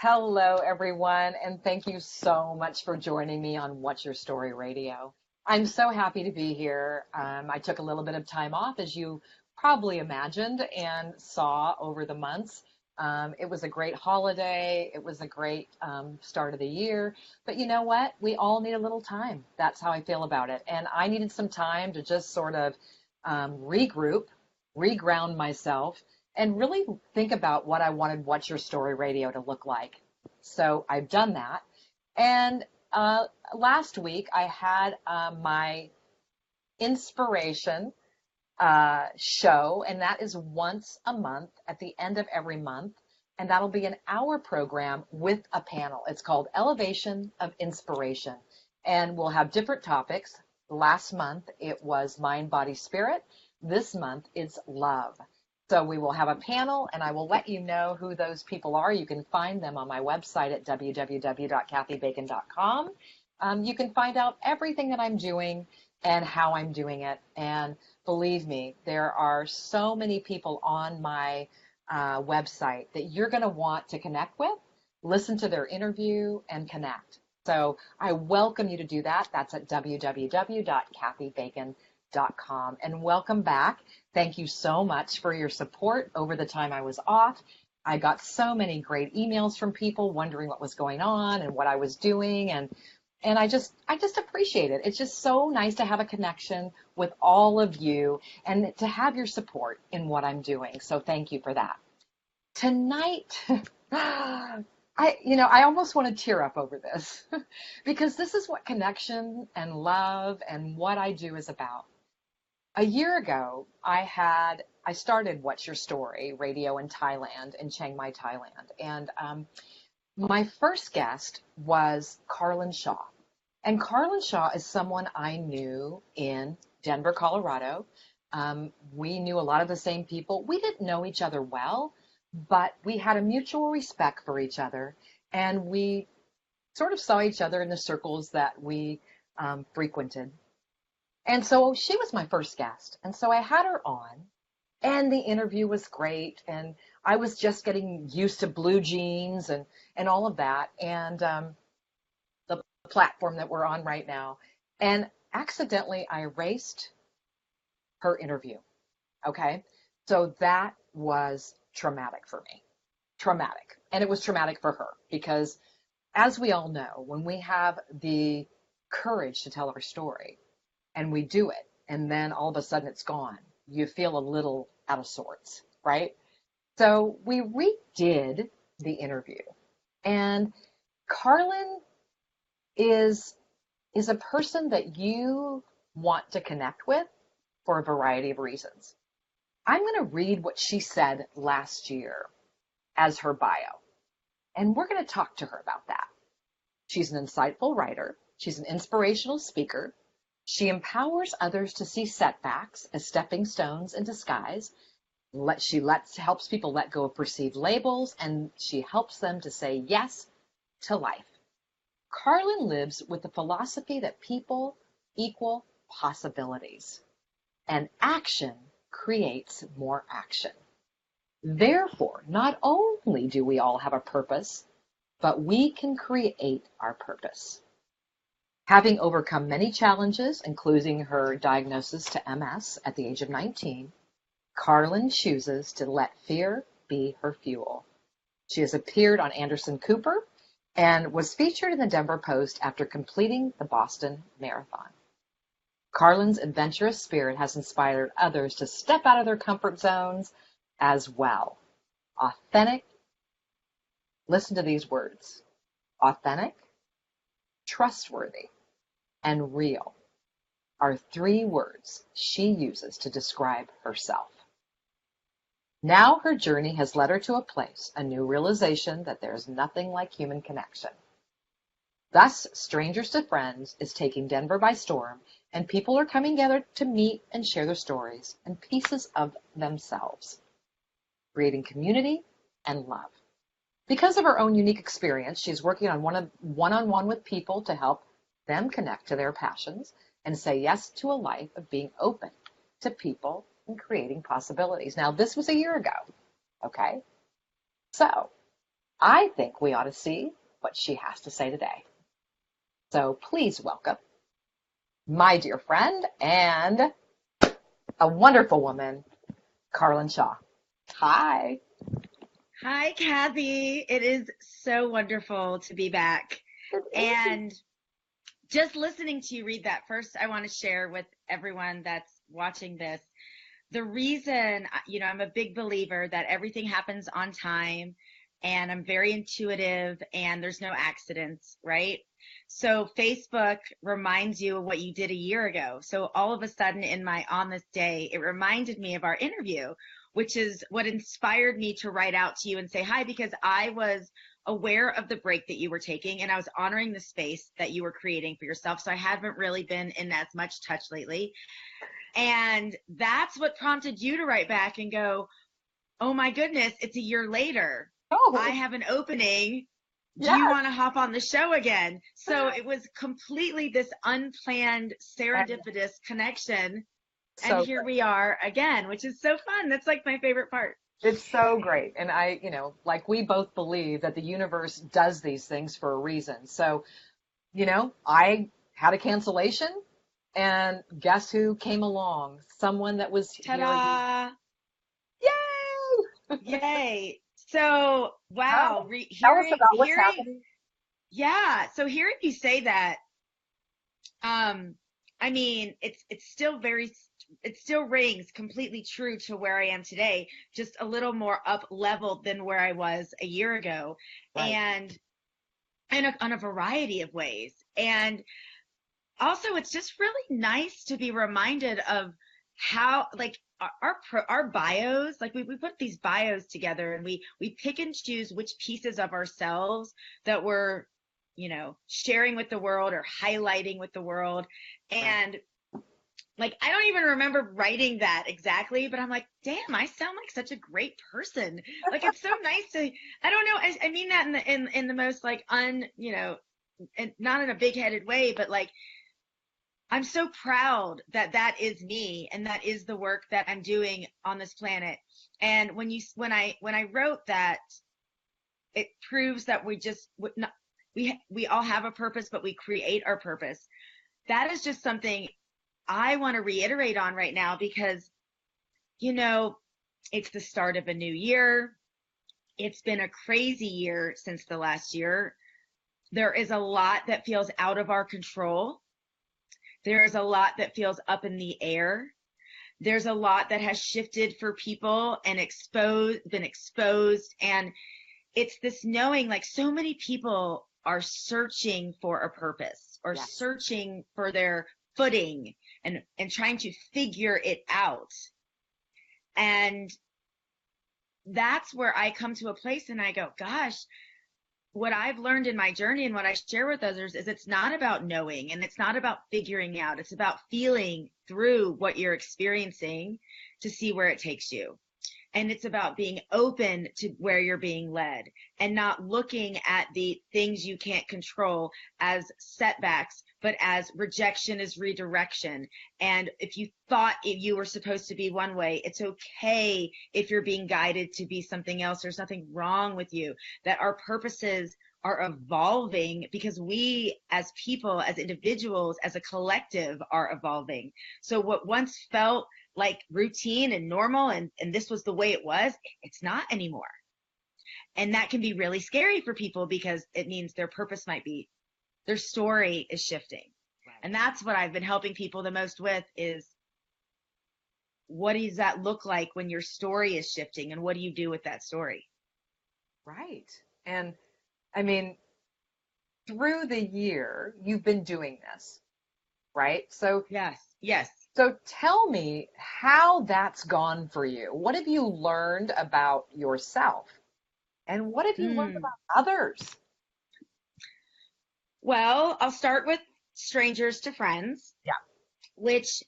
Hello, everyone, and thank you so much for joining me on What's Your Story Radio. I'm so happy to be here. I took a little bit of time off, as you probably imagined and saw over the months. It was a great holiday. It was a great start of the year. But you know what? We all need a little time. That's how I feel about it. And I needed some time to just sort of regroup, reground myself, and really think about what I wanted What's Your Story Radio to look like. So I've done that. And last week I had my inspiration show, and that is once a month at the end of every month. And that'll be an hour program with a panel. It's called Elevation of Inspiration. And we'll have different topics. Last month it was mind, body, spirit. This month it's love. So we will have a panel, and I will let you know who those people are. You can find them on my website at www.kathybacon.com. You can find out everything that I'm doing and how I'm doing it. And believe me, there are so many people on my website that you're going to want to connect with, listen to their interview, and connect. So I welcome you to do that. That's at www.kathybacon.com. And welcome back. Thank you so much for your support over the time I was off. I got so many great emails from people wondering what was going on and what I was doing, and I just appreciate it. It's just so nice to have a connection with all of you and to have your support in what I'm doing. So thank you for that. Tonight, I almost want to tear up over this because this is what connection and love and what I do is about. A year ago, I started What's Your Story Radio in Thailand, in Chiang Mai, Thailand. And my first guest was Carlyn Shaw. And Carlyn Shaw is someone I knew in Denver, Colorado. We knew a lot of the same people. We didn't know each other well, but we had a mutual respect for each other. And we sort of saw each other in the circles that we frequented. And so she was my first guest. And so I had her on, and the interview was great. And I was just getting used to blue jeans and all of that. And the platform that we're on right now. And accidentally, I erased her interview. Okay. So that was traumatic for me. Traumatic. And it was traumatic for her because, as we all know, when we have the courage to tell our story, and we do it, and then all of a sudden it's gone, you feel a little out of sorts, right? So we redid the interview, and Carlyn is a person that you want to connect with for a variety of reasons. I'm going to read what she said last year as her bio, and we're going to talk to her about that. She's an insightful writer. She's an inspirational speaker. She empowers others to see setbacks as stepping stones in disguise. She helps people let go of perceived labels, and she helps them to say yes to life. Carlyn lives with the philosophy that people equal possibilities, and action creates more action. Therefore, not only do we all have a purpose, but we can create our purpose. Having overcome many challenges, including her diagnosis to MS at the age of 19, Carlyn chooses to let fear be her fuel. She has appeared on Anderson Cooper and was featured in the Denver Post after completing the Boston Marathon. Carlyn's adventurous spirit has inspired others to step out of their comfort zones as well. Authentic, listen to these words, authentic, trustworthy, and real are three words she uses to describe herself. Now her journey has led her to a place, a new realization that there is nothing like human connection. Thus, Strangers to Friends is taking Denver by storm, and people are coming together to meet and share their stories and pieces of themselves, creating community and love. Because of her own unique experience, she's working on one-on-one with people to help them connect to their passions and say yes to a life of being open to people and creating possibilities. Now, this was a year ago, okay? So I think we ought to see what she has to say today. So please welcome my dear friend and a wonderful woman, Carlyn Shaw. Hi. Hi, Kathy. It is so wonderful to be back. And just listening to you read that, first, I want to share with everyone that's watching this. The reason, I'm a big believer that everything happens on time, and I'm very intuitive, and there's no accidents, right? So Facebook reminds you of what you did a year ago. So all of a sudden in my On This Day, it reminded me of our interview, which is what inspired me to write out to you and say hi, because I was aware of the break that you were taking, and I was honoring the space that you were creating for yourself. So I haven't really been in as much touch lately. And that's what prompted you to write back and go, oh my goodness, it's a year later. Oh, I have an opening. Do yes. you want to hop on the show again? So it was completely this unplanned, serendipitous connection. So and here we are again, which is so fun. That's like my favorite part. it's so great. And like we both believe that the universe does these things for a reason. So, I had a cancellation, and guess who came along? Someone that was Ta-da! Yay! Yay! So, wow. Tell us about what's happening. Yeah. So hearing you say that, it still rings completely true to where I am today, just a little more up leveled than where I was a year ago. Right. And on a variety of ways. And also, it's just really nice to be reminded of how, like, our bios, like we put these bios together, and we pick and choose which pieces of ourselves that we're, sharing with the world or highlighting with the world. And like, I don't even remember writing that exactly, but I'm like, damn, I sound like such a great person. Like, it's so nice to, I don't know. I mean that in the most like and not in a big headed way, but like, I'm so proud that that is me, and that is the work that I'm doing on this planet. And when I wrote that, it proves that we all have a purpose, but we create our purpose. That is just something I want to reiterate on right now, because, it's the start of a new year. It's been a crazy year since the last year. There is a lot that feels out of our control. There is a lot that feels up in the air. There's a lot that has shifted for people and been exposed. And it's this knowing, like, so many people are searching for a purpose, or Yes. searching for their footing, and trying to figure it out. And that's where I come to a place and I go, gosh, what I've learned in my journey and what I share with others is it's not about knowing, and it's not about figuring out. It's about feeling through what you're experiencing to see where it takes you. And it's about being open to where you're being led, and not looking at the things you can't control as setbacks, but as rejection is redirection. And if you thought you were supposed to be one way, it's okay if you're being guided to be something else. There's nothing wrong with you. That our purposes are evolving, because we as people, as individuals, as a collective are evolving. So what once felt like routine and normal, and this was the way it was, it's not anymore. And that can be really scary for people, because it means their purpose might be, their story is shifting. Right. And that's what I've been helping people the most with, is what does that look like when your story is shifting, and what do you do with that story? Right. And I mean, through the year, you've been doing this, right? So Yes. So tell me how that's gone for you. What have you learned about yourself? And what have you learned about others? Well, I'll start with strangers to friends. Yeah. Which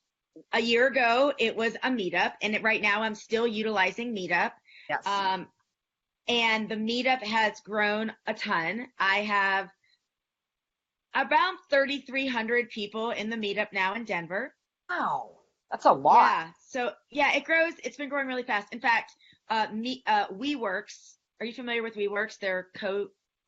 a year ago, it was a meetup. And right now I'm still utilizing Meetup. Yes. And the Meetup has grown a ton. I have about 3,300 people in the Meetup now in Denver. Wow, that's a lot. Yeah. So yeah, it grows. It's been growing really fast. In fact, WeWorks, Are you familiar with WeWorks? They're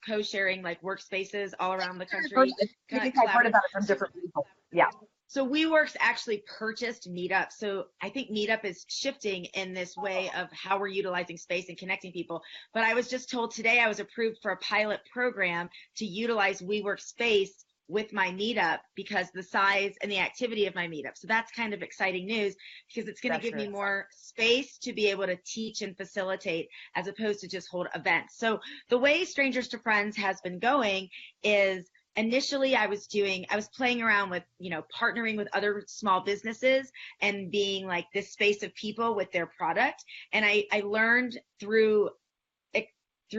co-sharing like workspaces all around the Heard- country. I think I've heard Collaborative. about it from different people. Yeah. So WeWorks actually purchased Meetup. So I think Meetup is shifting in this way of how we're utilizing space and connecting people. But I was just told today I was approved for a pilot program to utilize WeWork space with my Meetup because the size and the activity of my Meetup. So that's kind of exciting news because it's going to give me more space to be able to teach and facilitate as opposed to just hold events. So the way Strangers to Friends has been going is initially I was playing around with, partnering with other small businesses and being like this space of people with their product. And I learned through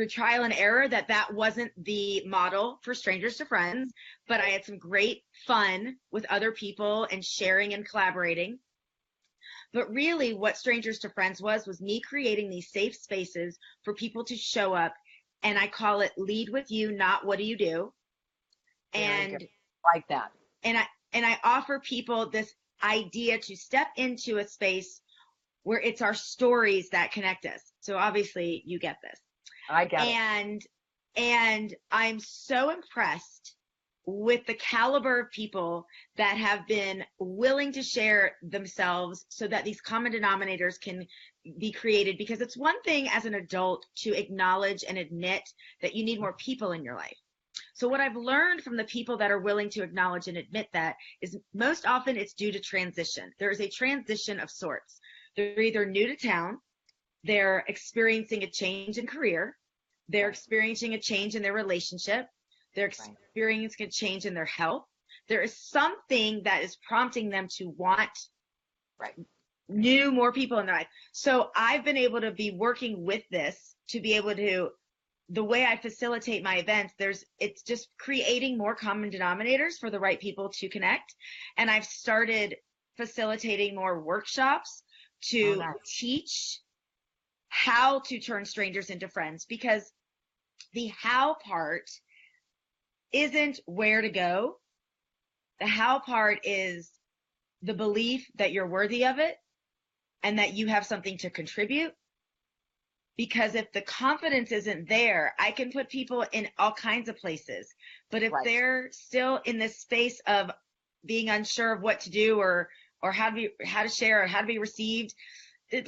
trial and error that wasn't the model for Strangers to Friends, but I had some great fun with other people and sharing and collaborating. But really what Strangers to Friends was me creating these safe spaces for people to show up. And I call it lead with you, not what do you do. And like that. And I offer people this idea to step into a space where it's our stories that connect us. So obviously you get this. I get it. And I'm so impressed with the caliber of people that have been willing to share themselves so that these common denominators can be created, because it's one thing as an adult to acknowledge and admit that you need more people in your life. So what I've learned from the people that are willing to acknowledge and admit that is most often it's due to transition. There is a transition of sorts. They're either new to town, they're experiencing a change in career, they're experiencing a change in their relationship, they're experiencing a change in their health. There is something that is prompting them to want more people in their life. So I've been able to be working with this to be able to, the way I facilitate my events, it's just creating more common denominators for the right people to connect. And I've started facilitating more workshops to teach how to turn strangers into friends, because the how part isn't where to go. The how part is the belief that you're worthy of it and that you have something to contribute. Because if the confidence isn't there, I can put people in all kinds of places. But if they're still in this space of being unsure of what to do or how to share or how to be received, so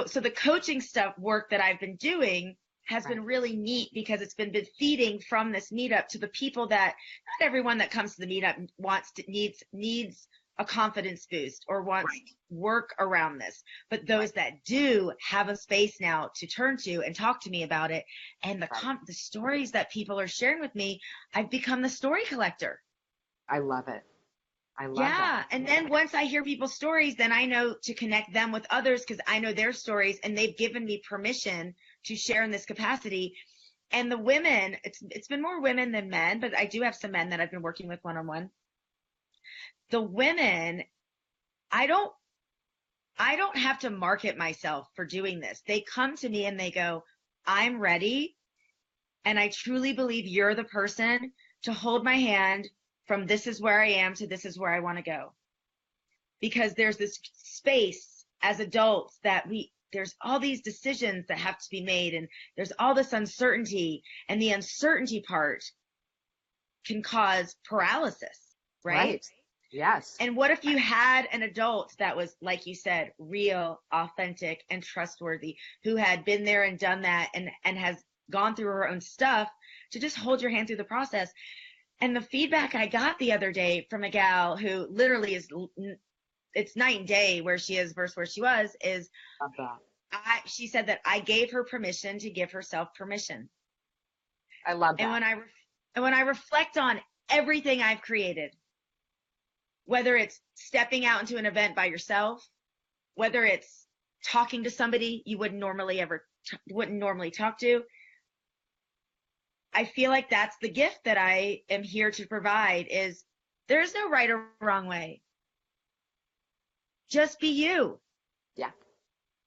the coaching work that I've been doing has been really neat, because it's been feeding from this meetup to the people that not everyone that comes to the meetup needs a confidence boost or wants work around this, but those that do have a space now to turn to and talk to me about it. And the stories that people are sharing with me, I've become the story collector. I love it. I love that. And then once I hear people's stories, then I know to connect them with others because I know their stories and they've given me permission to share in this capacity. And the women, it's been more women than men, but I do have some men that I've been working with one-on-one. The women, I don't have to market myself for doing this. They come to me and they go, I'm ready. And I truly believe you're the person to hold my hand from this is where I am to this is where I want to go. Because there's this space as adults that there's all these decisions that have to be made, and there's all this uncertainty, and the uncertainty part can cause paralysis, right? Yes. And what if you had an adult that was, like you said, real, authentic, and trustworthy, who had been there and done that and has gone through her own stuff to just hold your hand through the process? And the feedback I got the other day from a gal who literally it's night and day where she is versus where she was, is she said that I gave her permission to give herself permission. I love that. And when I reflect on everything I've created, whether it's stepping out into an event by yourself, whether it's talking to somebody you wouldn't normally talk to, I feel like that's the gift that I am here to provide. Is there is no right or wrong way. Just be you. Yeah.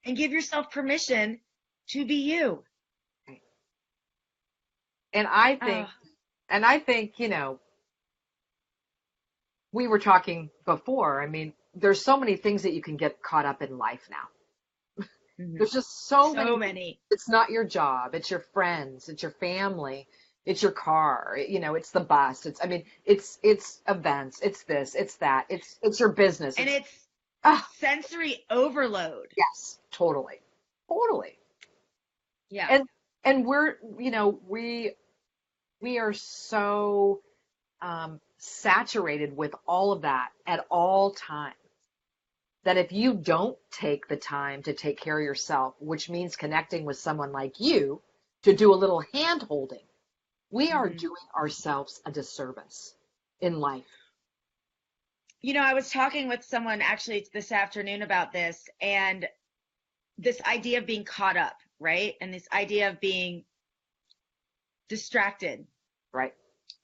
And give yourself permission to be you. And I think, we were talking before. I mean, there's so many things that you can get caught up in life now. There's just so many. It's not your job. It's your friends. It's your family. It's your car. It's the bus. It's events. It's this. It's that. It's your business. And it's sensory overload. Yes, totally. Totally. Yeah. And we're, we are so saturated with all of that at all times, that if you don't take the time to take care of yourself, which means connecting with someone like you to do a little hand holding, we are doing ourselves a disservice in life. I was talking with someone actually this afternoon about this, and this idea of being caught up, right? And this idea of being distracted. Right.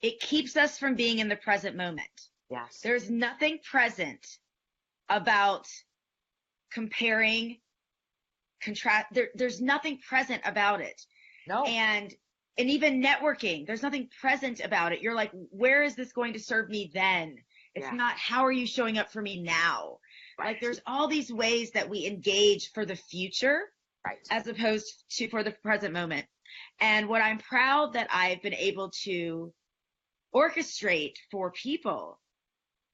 It keeps us from being in the present moment. Yes. There's nothing present about comparing, contrast. There's nothing present about it. No. And even networking, there's nothing present about it. You're like, where is this going to serve me then? It's not, how are you showing up for me now? Right. Like, there's all these ways that we engage for the future, right, as opposed to for the present moment. And what I'm proud that I've been able to orchestrate for people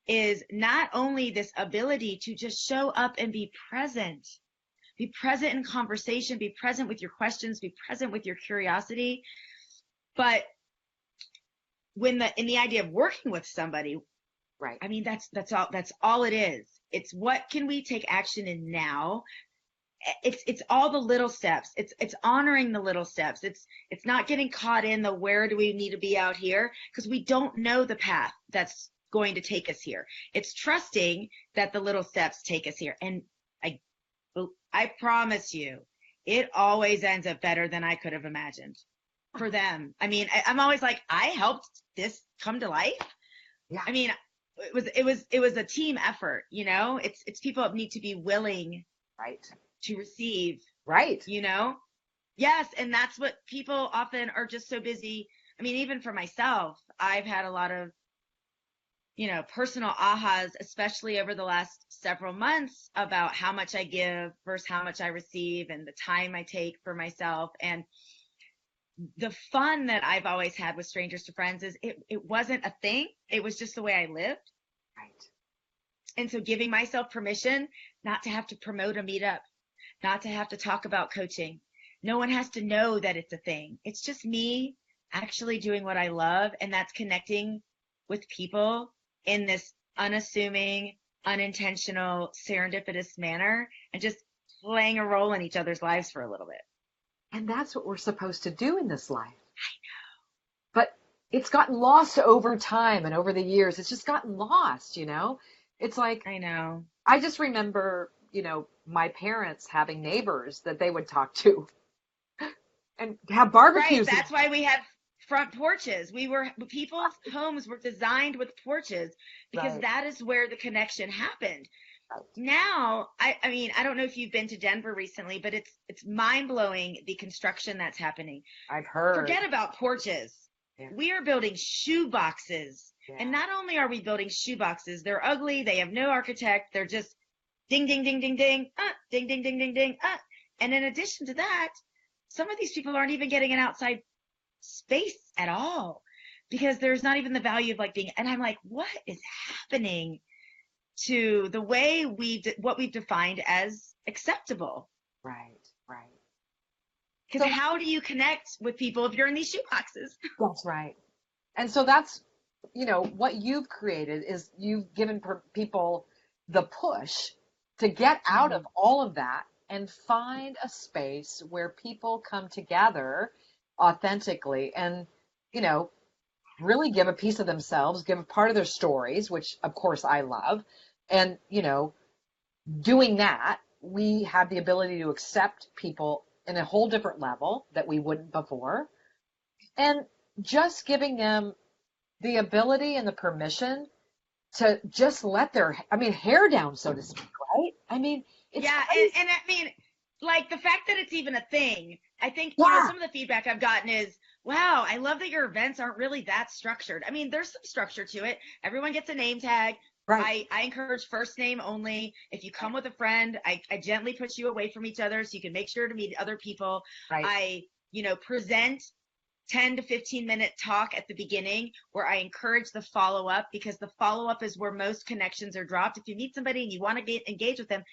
is not only this ability to just show up and be present in conversation, be present with your questions, be present with your curiosity. But in the idea of working with somebody, right, I mean, that's all it is. It's what can we take action in now? It's all the little steps. It's honoring the little steps. It's not getting caught in the where do we need to be out here, because we don't know the path that's going to take us here. It's trusting that the little steps take us here. And I promise you, it always ends up better than I could have imagined for them. I mean, I'm always like, I helped this come to life. Yeah. I mean, it was a team effort, it's people that need to be willing, right, to receive, right, yes. And that's what people often are just so busy. I mean, even for myself, I've had a lot of personal ahas, especially over the last several months, about how much I give versus how much I receive, and the time I take for myself. And the fun that I've always had with Strangers to Friends is it wasn't a thing. It was just the way I lived. Right. And so giving myself permission not to have to promote a meetup, not to have to talk about coaching. No one has to know that it's a thing. It's just me actually doing what I love, and that's connecting with people in this unassuming, unintentional, serendipitous manner, and just playing a role in each other's lives for a little bit. And that's what we're supposed to do in this life. I know. But it's gotten lost over time and over the years. It's just gotten lost, It's like, I know. I just remember, my parents having neighbors that they would talk to and have barbecues. Right. That's why we had front porches. People's homes were designed with porches because right, that is where the connection happened. Right. Now, I mean, I don't know if you've been to Denver recently, but it's mind-blowing, the construction that's happening. I've heard. Forget about porches. Yeah. We are building shoe boxes. Yeah. And not only are we building shoe boxes, they're ugly, they have no architect, they're just ding, ding, ding, ding, ding, ding, ding, ding, ding, ding, And in addition to that, some of these people aren't even getting an outside space at all, because there's not even the value of and I'm like, what is happening to the way what we've defined as acceptable? Right. Because how do you connect with people if you're in these shoe boxes? That's right. And so that's, what you've created is you've given people the push to get out of all of that and find a space where people come together authentically and, really give a piece of themselves, give a part of their stories, which of course I love. And, doing that, we have the ability to accept people in a whole different level that we wouldn't before. And just giving them the ability and the permission to just let their, hair down, so to speak, right? It's crazy. And I mean, like the fact that it's even a thing, I think, some of the feedback I've gotten is, wow, I love that your events aren't really that structured. I mean, there's some structure to it. Everyone gets a name tag. Right. I encourage first name only. If you come with a friend, I gently push you away from each other so you can make sure to meet other people. Right. I, present 10 to 15-minute talk at the beginning where I encourage the follow up, because the follow up is where most connections are dropped. If you meet somebody and you want to engage with them,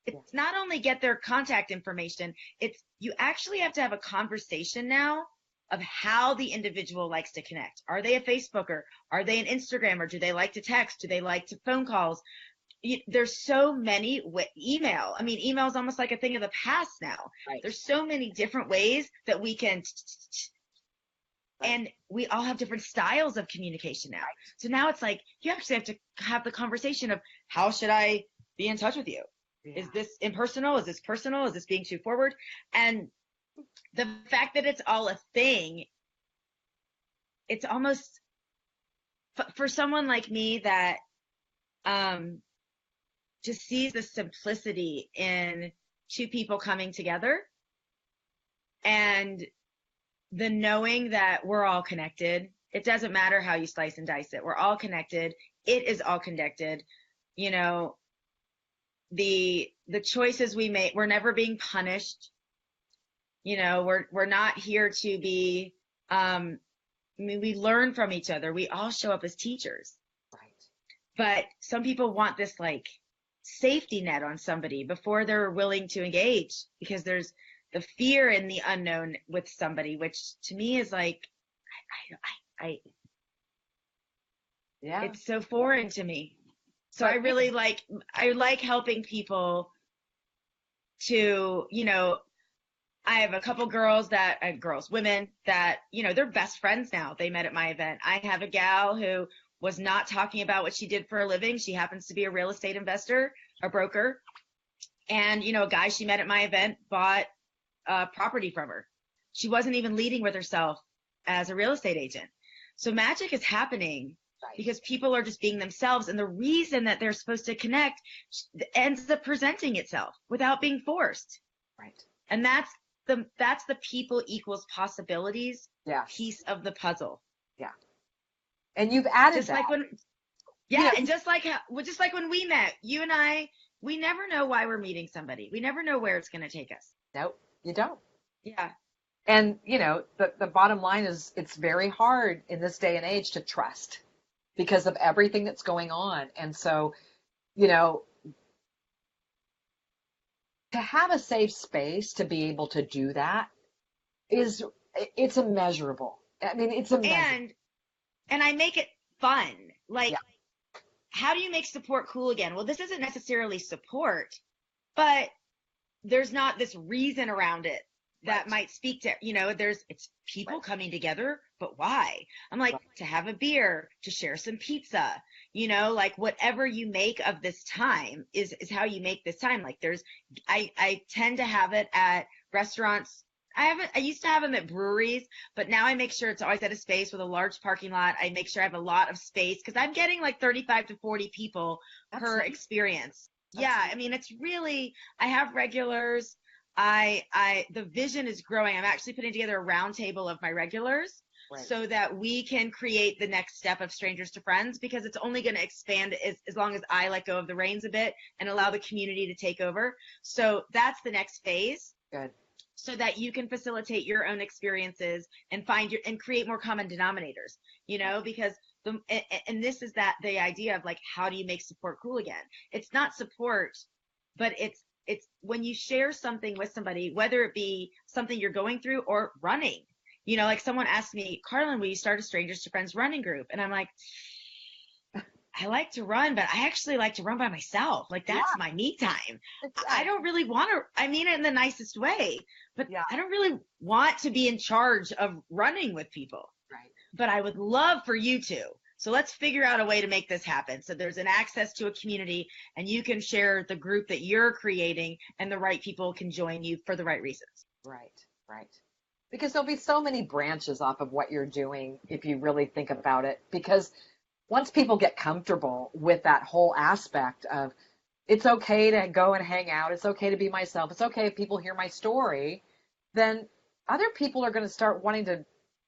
it's not only get their contact information, it's you actually have to have a conversation now of how the individual likes to connect. Are they a Facebooker? Are they an Instagrammer? Do they like to text? Do they like to phone calls? There's so many email. I mean, email is almost like a thing of the past now. Right. There's so many different ways that we can, and we all have different styles of communication now. So now it's like, you actually have to have the conversation of, how should I be in touch with you? Yeah. Is this impersonal? Is this personal? Is this being too forward? And the fact that it's all a thing, it's almost, for someone like me that just sees the simplicity in two people coming together and the knowing that we're all connected. It doesn't matter how you slice and dice it. We're all connected. It is all connected. The choices we make, we're never being punished. We're not here to be, we learn from each other. We all show up as teachers. Right. But some people want this like safety net on somebody before they're willing to engage, because there's the fear in the unknown with somebody, which to me is like, it's so foreign to me. So I really like helping people to, I have a couple women that, they're best friends now. They met at my event. I have a gal who was not talking about what she did for a living. She happens to be a real estate investor, a broker. And, a guy she met at my event bought property from her. She wasn't even leading with herself as a real estate agent. So magic is happening because people are just being themselves. And the reason that they're supposed to connect ends up presenting itself without being forced. Right. And that's the people equals possibilities piece of the puzzle. Yeah. And you've added just that. And just like when we met, you and I, we never know why we're meeting somebody. We never know where it's going to take us. Nope, you don't. Yeah. And, the bottom line is it's very hard in this day and age to trust because of everything that's going on. And so, to have a safe space to be able to do that it's immeasurable. I mean, it's immeasurable. And I make it fun. Like, how do you make support cool again? Well, this isn't necessarily support, but there's not this reason around it that might speak to, it's people coming together, but why? I'm like, to have a beer, to share some pizza, like whatever you make of this time is how you make this time. Like I tend to have it at restaurants. I used to have them at breweries, but now I make sure it's always at a space with a large parking lot. I make sure I have a lot of space because I'm getting like 35 to 40 people per experience. I mean, it's really, I have regulars. The vision is growing. I'm actually putting together a round table of my regulars so that we can create the next step of strangers to friends, because it's only going to expand as long as I let go of the reins a bit and allow the community to take over. So that's the next phase. Good. So that you can facilitate your own experiences and and create more common denominators, because and this is the idea of like, how do you make support cool again? It's not support, but it's when you share something with somebody, whether it be something you're going through or running, like someone asked me, Carlyn, will you start a Strangers to Friends running group? And I'm like, I like to run, but I actually like to run by myself. Like that's my me time. I don't really want to, I mean it in the nicest way, but I don't really want to be in charge of running with people. Right. But I would love for you to. So let's figure out a way to make this happen. So there's an access to a community and you can share the group that you're creating and the right people can join you for the right reasons. Right. Because there'll be so many branches off of what you're doing if you really think about it. Because once people get comfortable with that whole aspect of it's okay to go and hang out, it's okay to be myself, it's okay if people hear my story, then other people are going to start wanting to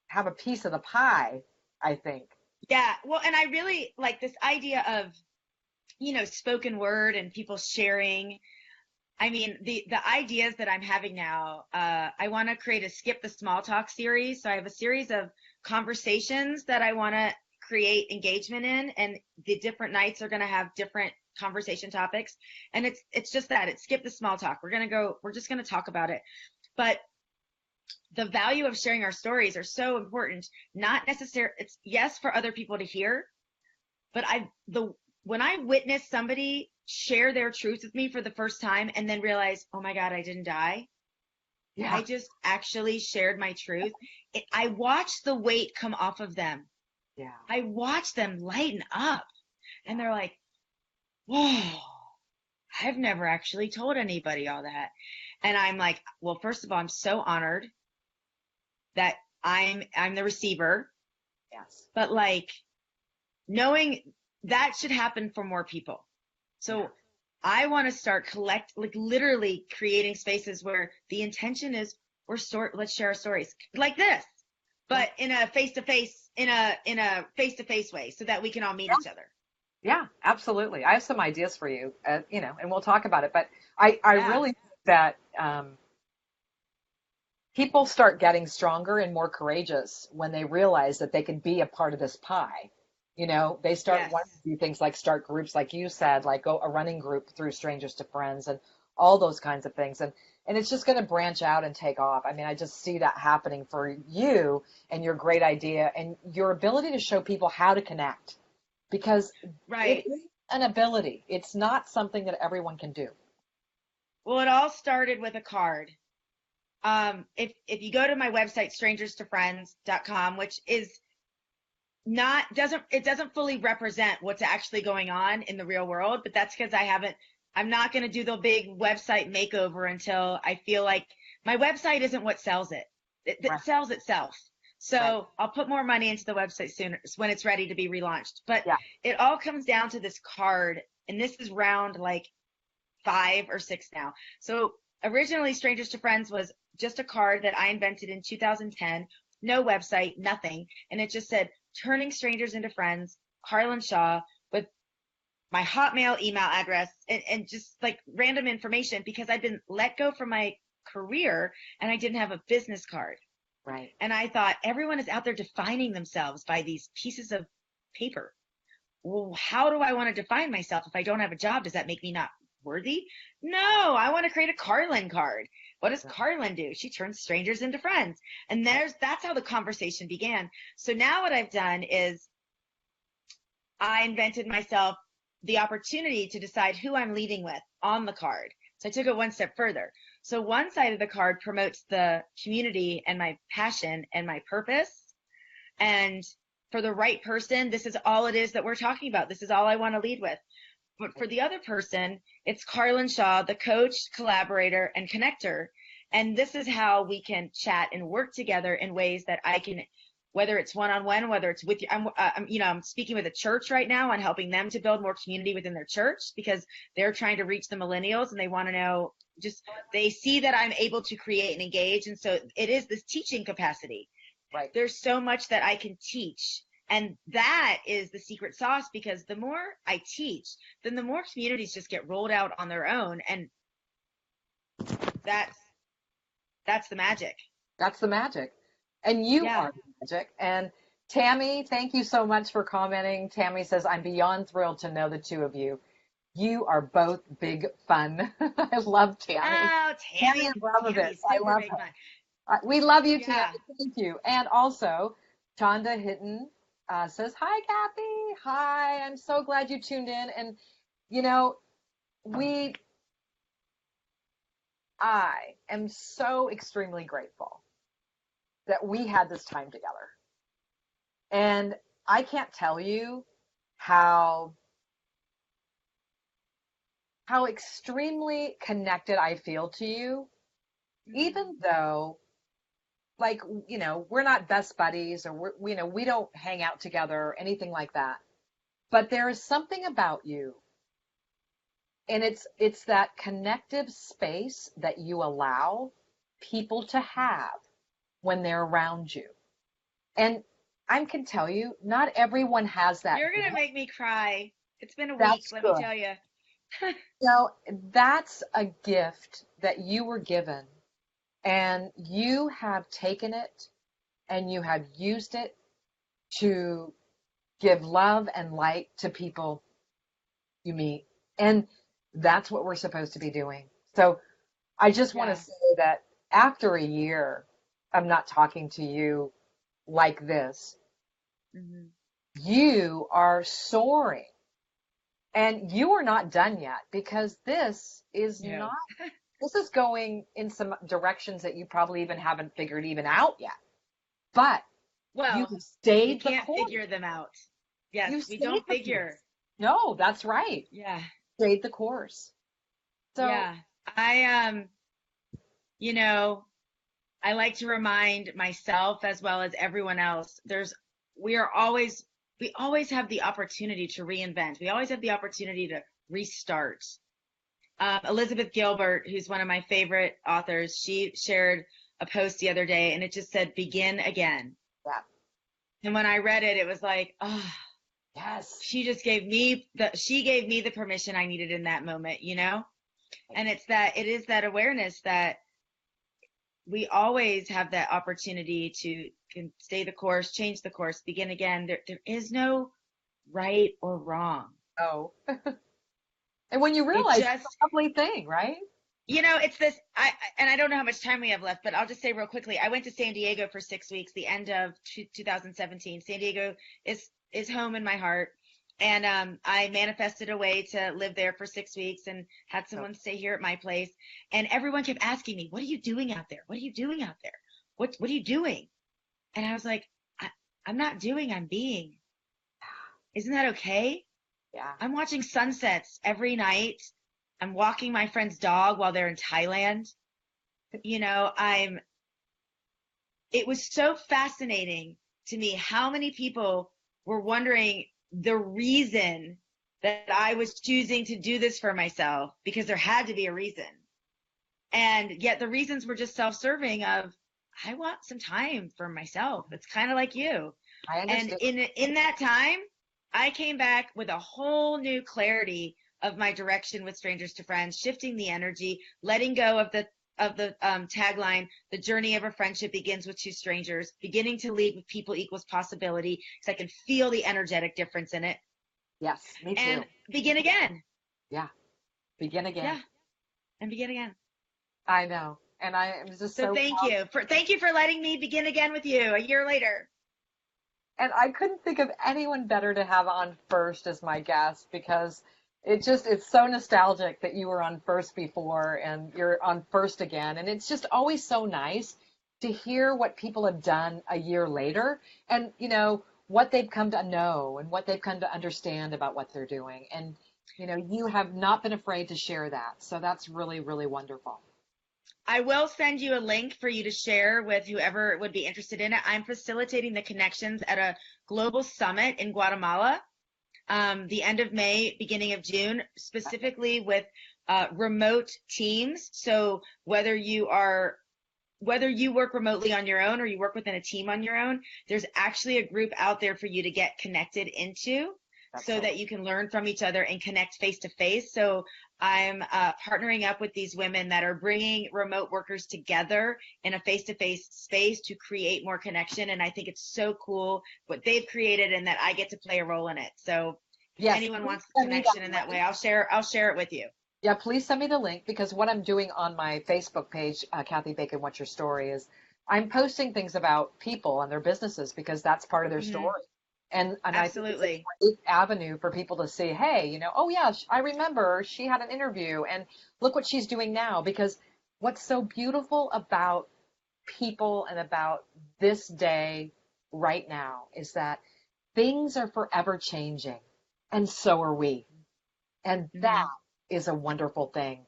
have a piece of the pie, I think. Yeah. Well, and I really like this idea of, spoken word and people sharing. I mean, the ideas that I'm having now, I want to create a skip the small talk series. So I have a series of conversations that I want to create engagement in, and the different nights are going to have different conversation topics. And it's just that it's skip the small talk. We're just going to talk about it. But the value of sharing our stories are so important. Not necessarily, it's yes for other people to hear, but when I witness somebody share their truth with me for the first time and then realize, oh my God, I didn't die. Yeah. I just actually shared my truth. I watched the weight come off of them. Yeah. I watched them lighten up, and they're like, whoa, I've never actually told anybody all that. And I'm like, well, first of all, I'm so honored that I'm the receiver. Yes. But like, knowing that should happen for more people. So yeah. I want to start literally creating spaces where the intention is let's share our stories like this, but in a face-to-face, in a face-to-face way, so that we can all meet each other. Yeah, absolutely. I have some ideas for you, and we'll talk about it. But I really think that people start getting stronger and more courageous when they realize that they can be a part of this pie. They start wanting to do things like start groups, like you said, like go a running group through Strangers to Friends and all those kinds of things. And it's just going to branch out and take off. I mean, I just see that happening for you and your great idea and your ability to show people how to connect, because it is an ability. It's not something that everyone can do. Well, it all started with a card. If you go to my website, strangerstofriends.com, which is it doesn't fully represent what's actually going on in the real world, but that's because I'm not going to do the big website makeover until I feel like my website isn't what sells it. It sells itself. So I'll put more money into the website sooner when it's ready to be relaunched. But it all comes down to this card, and this is round like 5 or 6 now. So originally Strangers to Friends was just a card that I invented in 2010, no website, nothing. And it just said, turning strangers into friends, Carlyn Shaw, with my Hotmail email address and just like random information, because I'd been let go from my career and I didn't have a business card. Right. And I thought, everyone is out there defining themselves by these pieces of paper. Well, how do I want to define myself if I don't have a job? Does that make me not worthy? No, I want to create a Carlyn card. What does Carlyn do? She turns strangers into friends. And that's how the conversation began. So now what I've done is I invented myself the opportunity to decide who I'm leading with on the card. So I took it one step further. So one side of the card promotes the community and my passion and my purpose. And for the right person, this is all it is that we're talking about. This is all I want to lead with. But for the other person, it's Carlyn Shaw, the coach, collaborator, and connector. And this is how we can chat and work together in ways that I can, whether it's one-on-one, whether it's with you. I'm speaking with a church right now on helping them to build more community within their church, because they're trying to reach the millennials and they want to know, they see that I'm able to create and engage. And so it is this teaching capacity. Right. There's so much that I can teach. And that is the secret sauce, because the more I teach, then the more communities just get rolled out on their own. And that's the magic. That's the magic. And you are the magic. And Tammy, thank you so much for commenting. Tammy says, I'm beyond thrilled to know the two of you. You are both big fun. I love Tammy. Oh, Tammy. Abramovich. I love her. We love you, Tammy. Thank you. And also, Chanda Hitton says, hi, Kathy. Hi. I'm so glad you tuned in. And, I am so extremely grateful that we had this time together. And I can't tell you how extremely connected I feel to you, even though, we're not best buddies, or we don't hang out together or anything like that. But there is something about you, and it's that connective space that you allow people to have when they're around you. And I can tell you, not everyone has that You're going to gift. make me cry. It's been a week, That's let me good. tell you. So that's a gift that you were given, and you have taken it and you have used it to give love and light to people you meet. And that's what we're supposed to be doing. So I just want to Yeah. say that after a year, I'm not talking to you like this. Hmm. You are soaring, and you are not done yet, because No. this is going in some directions that you probably even haven't figured even out yet. But you Well, have we stayed the can't course. figure them out. Yes, You we stayed don't the course. figure. No, that's right. Yeah. Stayed the course. So, Yeah. I you know, I like to remind myself as well as everyone else, we are always, we always have the opportunity to reinvent. We always have the opportunity to restart. Elizabeth Gilbert, who's one of my favorite authors, she shared a post the other day and it just said, begin again. yeah, And when I read it, it was like, oh, yes. she gave me the permission I needed in that moment, you know? And it is that awareness that we always have that opportunity to can stay the course, change the course, begin again. There is no right or wrong. Oh. And when you It realize it's just, a lovely thing, right? it's this, and I don't know how much time we have left, but I'll just say real quickly, I went to San Diego for 6 weeks, the end of 2017. San Diego is home in my heart. And I manifested a way to live there for 6 weeks and had Oh, someone stay here at my place. And everyone kept asking me, what are you doing out there? What are you doing out there? What are you doing? And I was like, I'm not doing, I'm being. Isn't that okay? yeah. I'm watching sunsets every night. I'm walking my friend's dog while they're in Thailand. You know, it was so fascinating to me how many people were wondering the reason that I was choosing to do this for myself, because there had to be a reason. And yet the reasons were just self-serving of, I want some time for myself. It's kind of like you. I And understand. in that time, I came back with a whole new clarity of my direction with Strangers to Friends, shifting the energy, letting go of the tagline, the journey of a friendship begins with two strangers, beginning to lead with people equals possibility, because I can feel the energetic difference in it, Yes, me too. and begin again. Yeah. Begin again. Yeah, and begin again. I know. And I am just So so proud. thank you for letting me begin again with you a year later. And I couldn't think of anyone better to have on first as my guest, because it's so nostalgic that you were on first before and you're on first again. And it's just always so nice to hear what people have done a year later, and, what they've come to know and what they've come to understand about what they're doing. And, you have not been afraid to share that. So that's really, really wonderful. I will send you a link for you to share with whoever would be interested in it. I'm facilitating the connections at a global summit in Guatemala, the end of May, beginning of June, specifically with remote teams. So whether you work remotely on your own or you work within a team on your own, there's actually a group out there for you to get connected into, That's so so that you can learn from each other and connect face to face. So I'm partnering up with these women that are bringing remote workers together in a face to face space to create more connection. And I think it's so cool what they've created and that I get to play a role in it. So if yes. anyone Please wants the send me connection in that that way, link. I'll share it with you. Yeah, please send me the link, because what I'm doing on my Facebook page, Kathy Bacon, What's Your Story, is I'm posting things about people and their businesses, because that's part of their Hmm. story. And I think it's a Absolutely. great avenue for people to see, hey, oh yeah, I remember she had an interview and look what she's doing now. Because what's so beautiful about people and about this day right now is that things are forever changing, and so are we. And that Hmm. is a wonderful thing.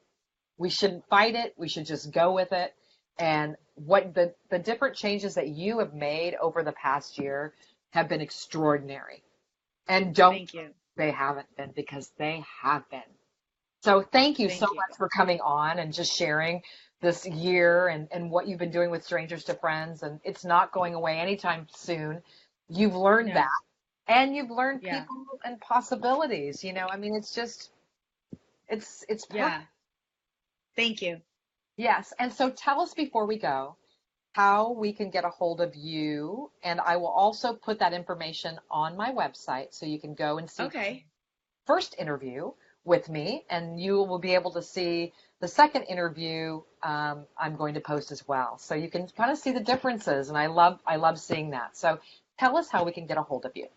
We shouldn't fight it. We should just go with it. And what the different changes that you have made over the past year have been extraordinary. And don't, Thank you. they haven't been, because they have been. So thank you so Thank you. much for coming on and just sharing this year and what you've been doing with Strangers to Friends, and it's not going away anytime soon. You've learned No. that, and you've learned Yeah. people and possibilities. I mean, it's just, it's perfect. Yeah. Thank you. Yes. And so tell us before we go how we can get a hold of you. And I will also put that information on my website so you can go and see Okay. first interview with me, and you will be able to see the second interview I'm going to post as well. So you can kind of see the differences, and I love seeing that. So tell us how we can get a hold of you.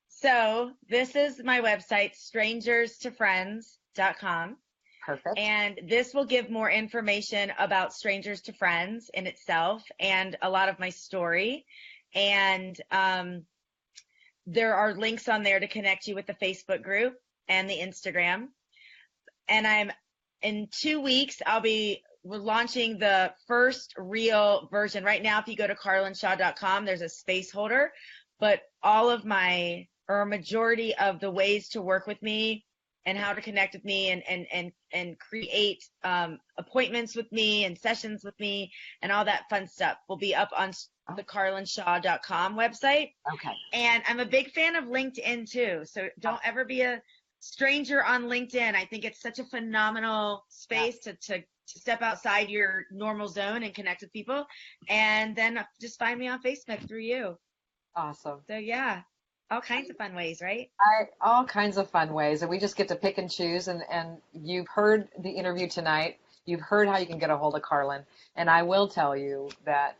So this is my website, strangerstofriends.com. Perfect. And this will give more information about Strangers to Friends in itself and a lot of my story. And there are links on there to connect you with the Facebook group and the Instagram. And in 2 weeks, we're launching the first real version. Right now, if you go to carlynshaw.com, there's a space holder, but all of or a majority of the ways to work with me and how to connect with me and create appointments with me and sessions with me and all that fun stuff will be up on the carlynshaw.com website. Okay. And I'm a big fan of LinkedIn too. So don't ever be a stranger on LinkedIn. I think it's such a phenomenal space to step outside your normal zone and connect with people. And then just find me on Facebook through you. Awesome. So yeah, all kinds of fun ways, right? All kinds of fun ways, and we just get to pick and choose. And you've heard the interview tonight. You've heard how you can get a hold of Carlyn. And I will tell you that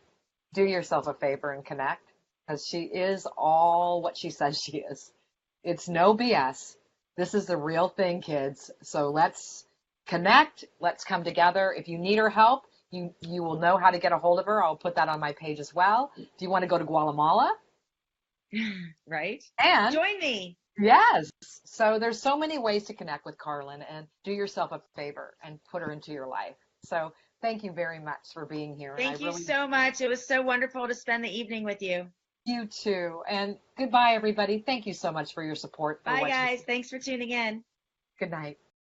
do yourself a favor and connect, because she is all what she says she is. It's no BS. This is the real thing, kids. So let's connect. Let's come together. If you need her help, you will know how to get a hold of her. I'll put that on my page as well. If you want to go to Guatemala, right? and join me. Yes. So there's so many ways to connect with Carlyn, and do yourself a favor and put her into your life. So thank you very much for being here. Thank you so much. It was so wonderful to spend the evening with you. You too. And goodbye, everybody. Thank you so much for your support. Bye, guys. Thanks for tuning in. Good night.